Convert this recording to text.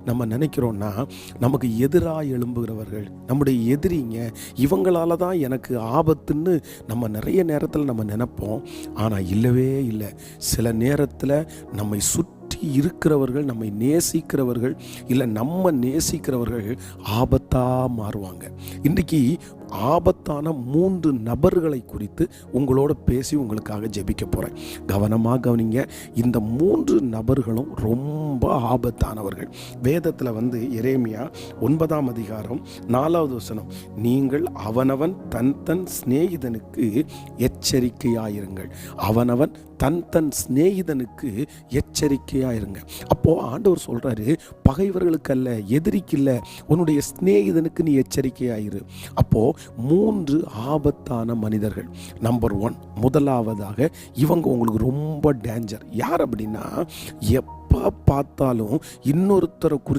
நம்ம நினைக்கிறோன்னா, நமக்கு எதிராக எழும்புகிறவர்கள் நம்முடைய எதிரிங்க, இவங்களால தான் எனக்கு ஆபத்துன்னு நம்ம நிறைய நேரத்தில் நம்ம நினைப்போம். ஆனால் இல்லவே இல்லை. சில நேரத்தில் நம்மை சுற்றி இருக்கிறவர்கள், நம்மை நேசிக்கிறவர்கள், இல்லை நம்ம நேசிக்கிறவர்கள் ஆபத்தாக மாறுவாங்க. இன்றைக்கி ஆபத்தான 3 நபர்களை குறித்து உங்களோட பேசி உங்களுக்காக ஜெபிக்க போகிறேன். கவனமாக கவனிங்க. இந்த 3 நபர்களும் ரொம்ப ஆபத்தானவர்கள். வேதத்தில் எரேமியா 9ஆம் அதிகாரம் 4வது வசனம், நீங்கள் அவனவன் தன் தன் சிநேகிதனுக்கு எச்சரிக்கையாயிருங்கள். அவனவன் தன் தன் சிநேகிதனுக்கு எச்சரிக்கையாயிருங்க. அப்போது ஆண்டவர் சொல்கிறாரு, பகைவர்களுக்கு அல்ல, எதிரிக்கு இல்லை, உன்னுடைய சிநேகிதனுக்கு நீ எச்சரிக்கையாயிரு. அப்போது 3 ஆபத்தான மனிதர்கள். நம்பர் 1, முதலாவதாக இவங்க உங்களுக்கு ரொம்ப டேஞ்சர். யார் அப்படின்னா, எப்போ பார்த்தாலும் இன்னொருத்தரை குறித்து